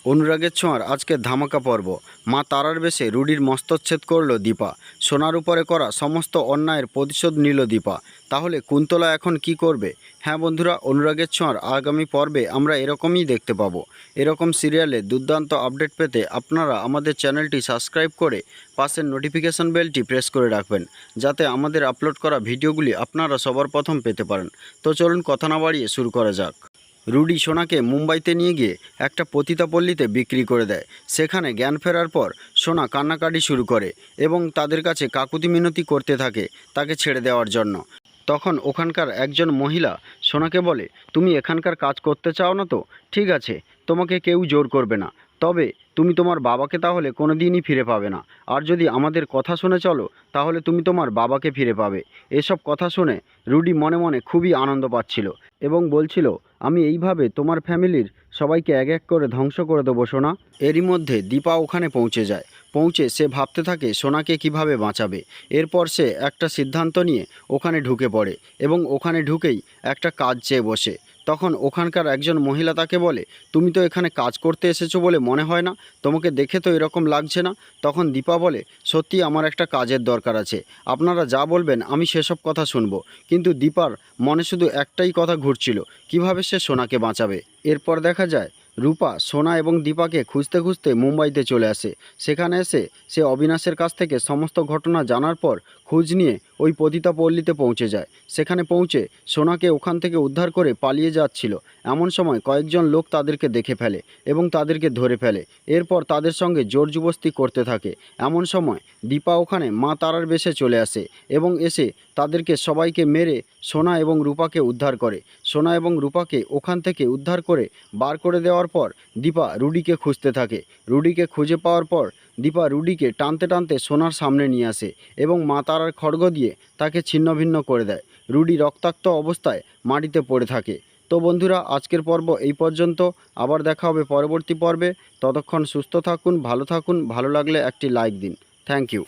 অনুরাগের ছোঁয়ার আজকের ধামাকা পর্ব। মা তারার বেশে রুডির মস্তচ্ছেদ করল দীপা। সোনার উপরে করা সমস্ত অন্যায়ের প্রতিশোধ নিল দীপা। তাহলে কুন্তলা এখন কি করবে? হ্যাঁ বন্ধুরা, অনুরাগের ছোঁয়ার আগামী পর্বে আমরা এরকমই দেখতে পাবো। এরকম সিরিয়ালে দুর্দান্ত আপডেট পেতে আপনারা আমাদের চ্যানেলটি সাবস্ক্রাইব করে পাশের নোটিফিকেশন বেলটি প্রেস করে রাখবেন, যাতে আমাদের আপলোড করা ভিডিওগুলি আপনারা সবার প্রথম পেতে পারেন। তো চলুন কথা না বাড়িয়ে শুরু করা যাক। রুডি সোনাকে মুম্বাইতে নিয়ে গিয়ে একটা পতিতাপল্লীতে বিক্রি করে দেয়। সেখানে জ্ঞান ফেরার পর সোনা কান্নাকাটি শুরু করে এবং তাদের কাছে কাকুতি মিনতি করতে থাকে তাকে ছেড়ে দেওয়ার জন্য। তখন ওখানকার একজন মহিলা সোনাকে বলে, তুমি এখানকার কাজ করতে চাও না তো ঠিক আছে, তোমাকে কেউ জোর করবে না, তবে তুমি তোমার বাবাকে তাহলে কোনো দিনই ফিরে পাবে না। আর যদি আমাদের কথা শুনে চলো তাহলে তুমি তোমার বাবাকে ফিরে পাবে। এসব কথা শুনে রুডি মনে মনে খুবই আনন্দ পাচ্ছিল এবং বলছিল, আমি এইভাবে তোমার ফ্যামিলির সবাইকে এক এক করে ধ্বংস করে দেবো সোনা। এরই মধ্যে দীপা ওখানে পৌঁছে যায়। পৌঁছে সে ভাবতে থাকে সোনাকে কিভাবে বাঁচাবে। এরপর সে একটা সিদ্ধান্ত নিয়ে ওখানে ঢুকে পড়ে এবং ওখানে ঢুকেই একটা কাজ চেয়ে বসে। তখন ওখানকার একজন মহিলা তাকে বলে, তুমি তো এখানে কাজ করতে এসেছো বলে মনে হয় না, তোমাকে দেখে তো এরকম লাগছে না। তখন দীপা বলে, সত্যি আমার একটা কাজের দরকার আছে, আপনারা যা বলবেন আমি সেসব কথা শুনবো। কিন্তু দীপার মনে শুধু একটাই কথা ঘুরছিল, কিভাবে সে সোনাকে বাঁচাবে। এরপর দেখা যায় রূপা সোনা এবং দীপাকে খুঁজতে খুঁজতে মুম্বাইতে চলে আসে। সেখানে এসে সে অবিনাশের কাছ থেকে সমস্ত ঘটনা জানার পর খোঁজ নিয়ে ওই পতিতাপল্লীতে পৌঁছে যায়। সেখানে পৌঁছে সোনাকে ওখান থেকে উদ্ধার করে পালিয়ে যাচ্ছিল এমন সময় কয়েকজন লোক তাদেরকে দেখে ফেলে এবং তাদেরকে ধরে ফেলে। এরপর তাদের সঙ্গে জোরজবস্তি করতে থাকে। এমন সময় দীপা ওখানে মা তারার বেশে চলে আসে এবং এসে তাদেরকে সবাইকে মেরে সোনা এবং রূপাকে উদ্ধার করে। সোনা এবং রূপাকে ওখান থেকে উদ্ধার করে বার করে দেওয়ার পর দীপা রুডিকে খুঁজতে থাকে। রুডিকে খুঁজে পাওয়ার পর দীপা রুডিকে টানতে টানতে সোনার সামনে নিয়ে আসে এবং মা তারার খড়গ দিয়ে তাকে ছিন্নভিন্ন করে দেয়। রুডি রক্তাক্ত অবস্থায় মাটিতে পড়ে থাকে। তো বন্ধুরা, আজকের পর্ব এই পর্যন্ত। আবার দেখা হবে পরবর্তী পর্বে। ততক্ষণ সুস্থ থাকুন, ভালো থাকুন। ভালো লাগলে একটি লাইক দিন। Thank you.